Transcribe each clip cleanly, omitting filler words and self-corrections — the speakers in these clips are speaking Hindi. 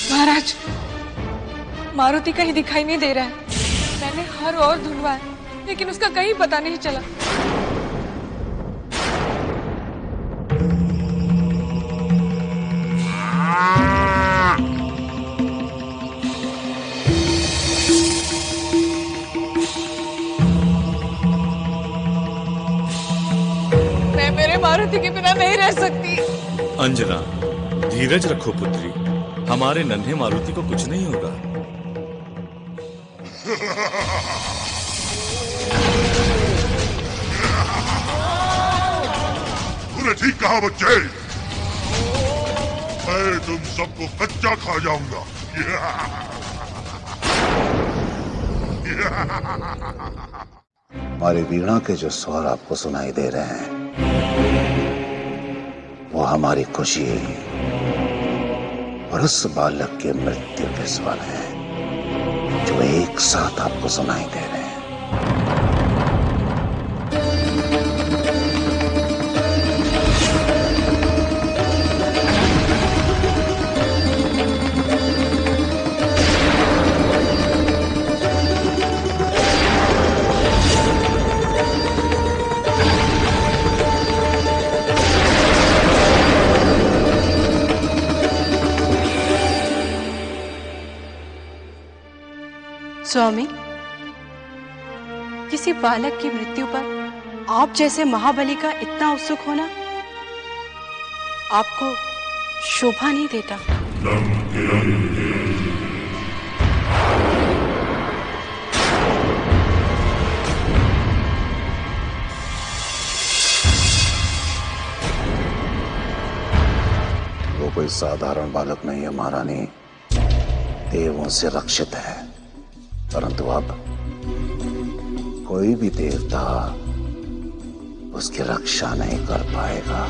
महाराज, मारुति कहीं दिखाई नहीं दे रहा है। मैंने हर और ढूंढवाया, लेकिन उसका कहीं पता नहीं चला। मैं मेरे मारुति के बिना नहीं रह सकती। अंजना, धीरज रखो पुत्री, हमारे नन्हे मारुति को कुछ नहीं होगा। तूने ठीक कहा बच्चे, मैं तुम सबको कच्चा खा जाऊंगा। हमारी वीणा के जो स्वर आपको सुनाई दे रहे हैं वो हमारी खुशी और उस बालक के मृत्यु के स्वर हैं जो एक साथ आपको सुनाई दे रहे हैं। स्वामी, किसी बालक की मृत्यु पर आप जैसे महाबली का इतना उत्सुक होना आपको शोभा नहीं देता। वो कोई साधारण बालक नहीं है महारानी, देवों से रक्षित है। परंतु अब कोई भी देवता उसकी रक्षा नहीं कर पाएगा।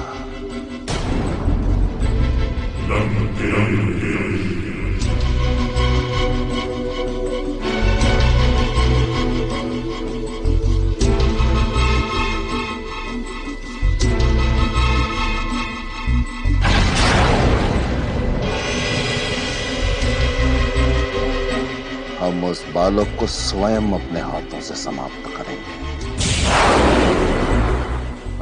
हम उस बालक को स्वयं अपने हाथों से समाप्त करेंगे।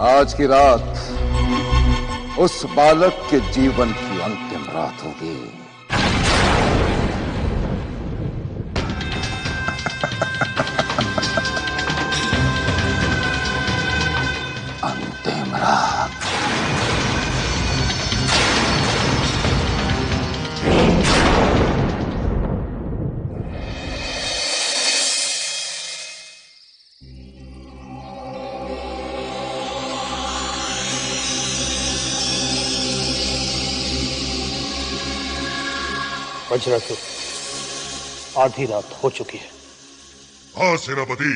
आज की रात उस बालक के जीवन की अंतिम रात होगी। अंतिम रात। वज्रासुर, आधी रात हो चुकी है। हाँ सेनापति,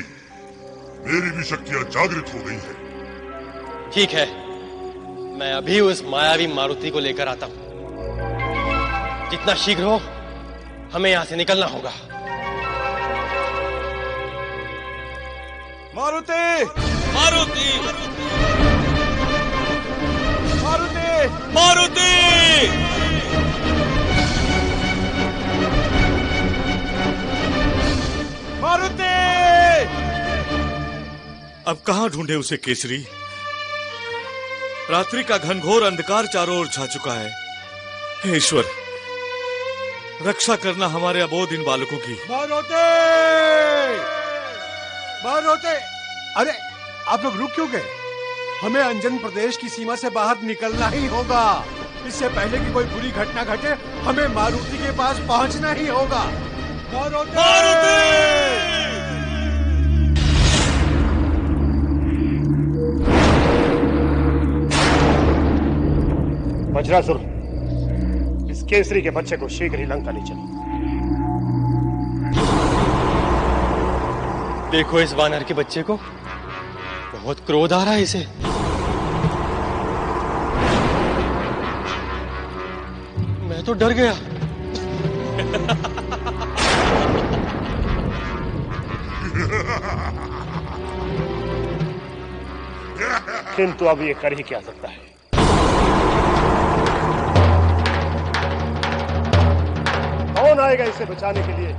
मेरी भी शक्तियां जागृत हो गई हैं। ठीक है, मैं अभी उस मायावी मारुति को लेकर आता हूं। जितना शीघ्र हो हमें यहां से निकलना होगा। मारुति! मारुति! मारुति! मारुति! मारुति! अब कहां ढूंढे उसे केसरी? रात्रि का घनघोर अंधकार चारों ओर छा चुका है। हे ईश्वर, रक्षा करना हमारे अबोध इन बालकों की। मारुति! मारुति! अरे आप लोग रुक क्यों गए? हमें अंजन प्रदेश की सीमा से बाहर निकलना ही होगा। इससे पहले कि कोई बुरी घटना घटे, हमें मारुति के पास पहुंचना ही होगा। मारुति! वज्रासुर, इस केसरी के बच्चे को शीघ्र ही लंका ले चलो। देखो इस वानर के बच्चे को, बहुत क्रोध आ रहा है इसे। मैं तो डर गया। किंतु अब ये कर ही क्या सकता है। आएगा इसे बचाने के लिए।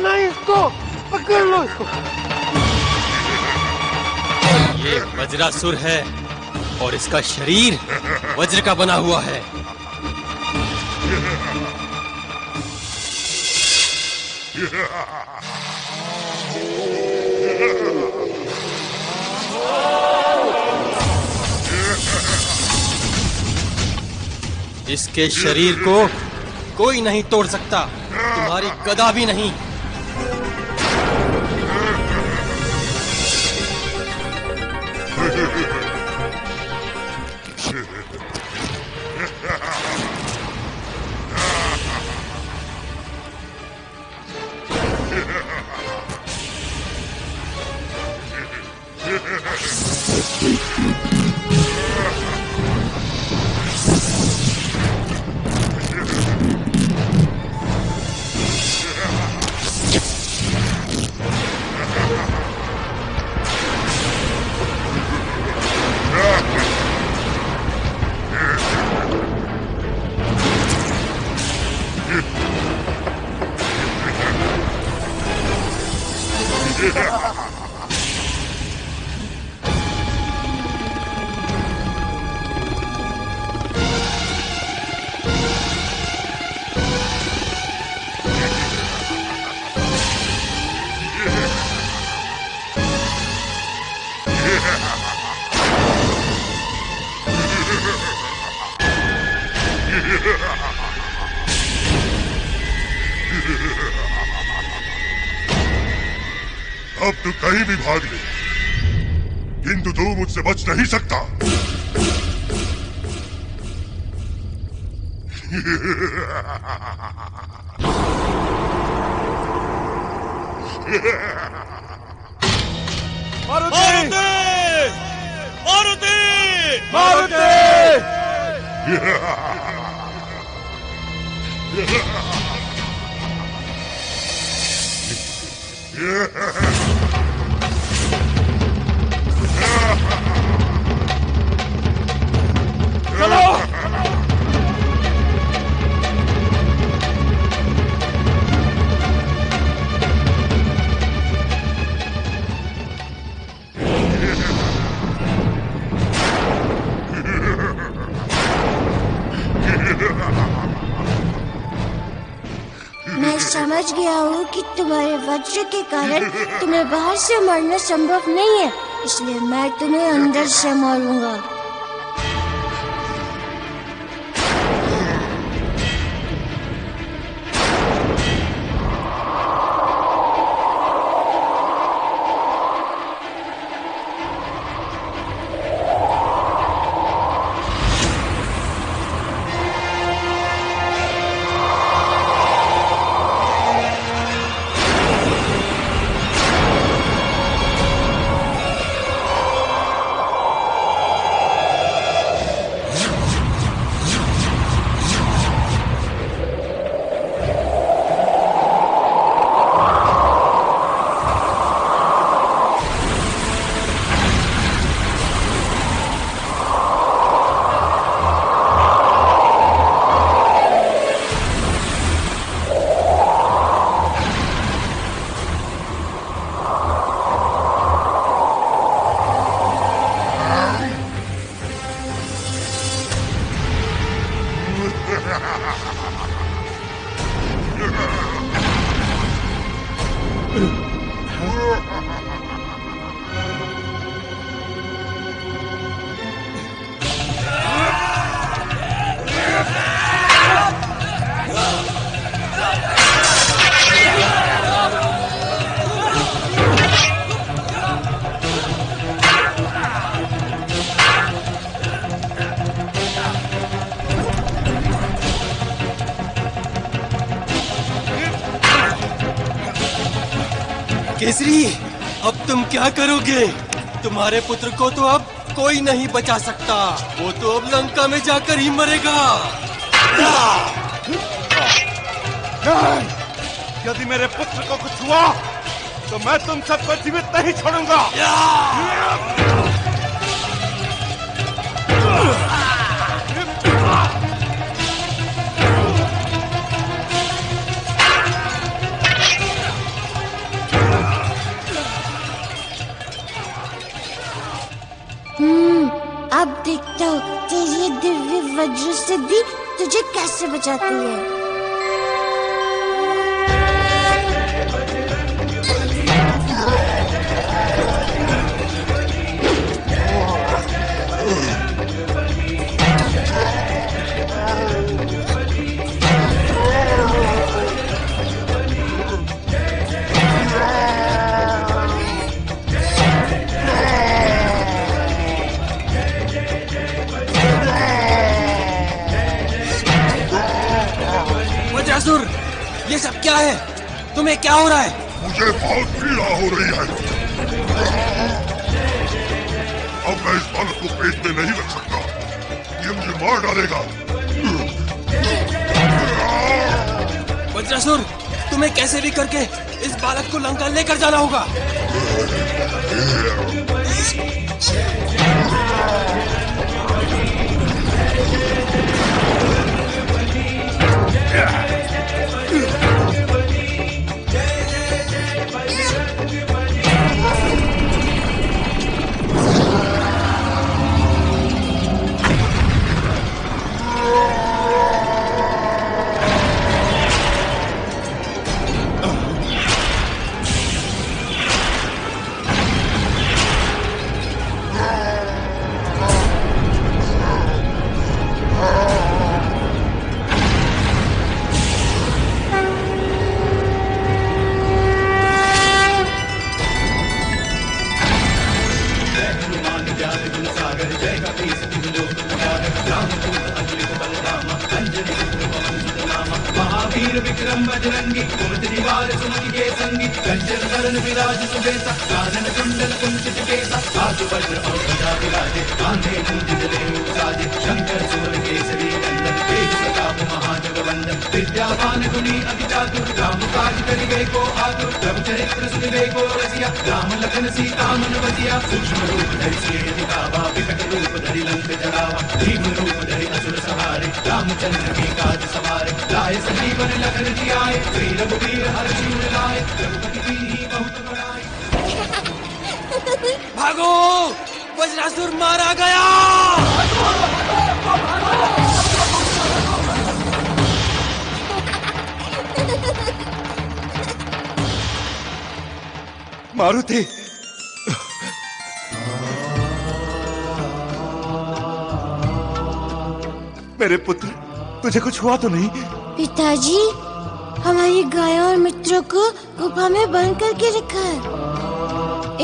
नहीं, इसको पकड़ लो इसको। ये वज्रासुर है और इसका शरीर वज्र का बना हुआ है। इसके शरीर को कोई नहीं तोड़ सकता, तुम्हारी गदा भी नहीं। अब तू कहीं भी भाग ले, किंतु तू मुझसे बच नहीं सकता। मारुति! मारुति! मारुति! चलो! मैं समझ गया हूँ कि तुम्हारे वज्र के कारण तुम्हें बाहर से मारना संभव नहीं है, इसलिए मैं तुम्हें अंदर से मारूंगा। केसरी, अब तुम क्या करोगे? तुम्हारे पुत्र को तो अब कोई नहीं बचा सकता। वो तो अब लंका में जाकर ही मरेगा। नहीं! यदि मेरे पुत्र को कुछ हुआ तो मैं तुम सबको जीवित नहीं छोड़ूंगा। अब देखता हूँ तेरी दिव्य वज्र सिद्धि तुझे कैसे बचाती है। वज्रासुर, ये सब क्या है? तुम्हें क्या हो रहा है? मुझे बहुत पीड़ा हो रही है। अब मैं इस बालक को पेट में नहीं रख सकता। ये मुझे मार डालेगा। वज्रासुर, तुम्हें कैसे भी करके इस बालक को लंका लेकर जाना होगा। महावीर विक्रम बजरंगी कुमति निवार सुमति के संगी कंचन वरण विराज सुबेसा कानन कुंडल कुंचित केसा हाथ वज्र और ध्वजा विराजे कांधे मूंज जनेऊ साजे शंकर सूर केसरी नंदन तेज प्रताप महाजगवंदन विद्यावान गुणी अति चातुर राम काज करिबे को आतुर प्रभु चरित्र सुनिबे को रसिया राम लखन सीता मन बसिया सूक्ष्म रूप धरि सिय दिखावा विकट रूप धरि लंक जरावा भीम रूप धरि असुर संहारे रामचंद्र के काज सवारे लाए संजीवन लखन जियाए श्री रघुवीर हर्षि उर लाए रघुपति कीन्ही बहुत बड़ाई। भागो, वज्रासुर मारा गया। मारुति, मेरे पुत्र, तुझे कुछ हुआ तो नहीं? पिताजी, हमारी गायों और मित्रों को गुफा में बंद करके रखा है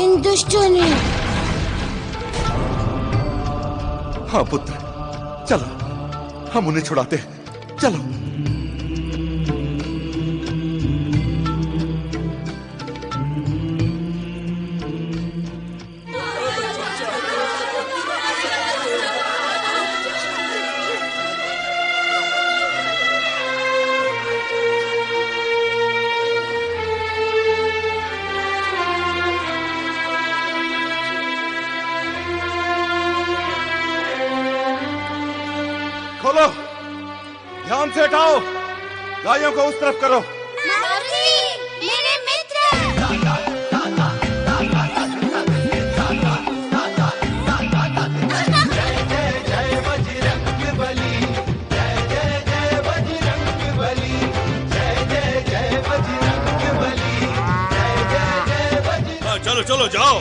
इन दुष्टों ने। हाँ पुत्र, चलो हम उन्हें छुड़ाते हैं। चलो। खोलो, ध्यान से हटाओ, गायों को उस तरफ करो। मारुति, मेरे मित्र। जय जय जय बजरंगबली, जय जय जय बजरंगबली, जय जय जय बजरंगबली, जय जय जय बजरंग। चलो चलो जाओ।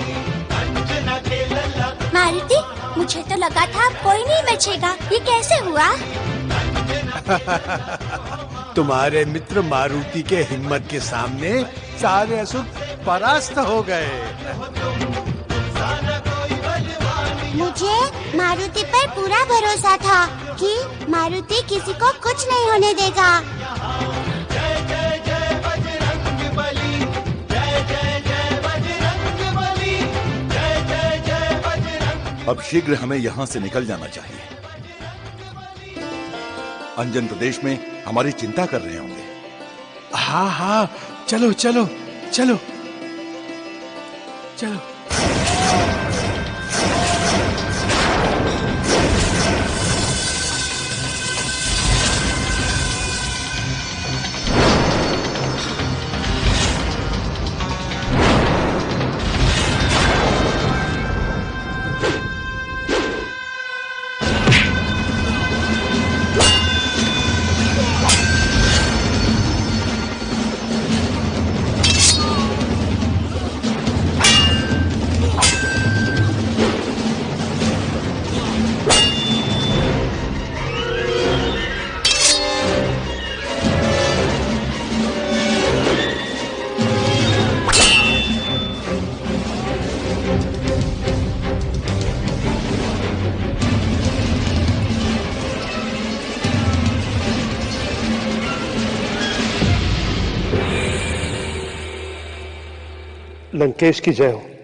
मारुति, मुझे तो लगा था कोई नहीं बचेगा, ये कैसे हुआ? तुम्हारे मित्र मारुति के हिम्मत के सामने सारे असुर परास्त हो गए। मुझे मारुति पर पूरा भरोसा था कि मारुति किसी को कुछ नहीं होने देगा। जय जय जय बजरंगबली, जय जय जय अब शीघ्र हमें यहां से निकल जाना चाहिए। अंजन प्रदेश में हमारी चिंता कर रहे होंगे। हाँ हाँ, चलो चलो चलो चलो। लंकेश की जय हो।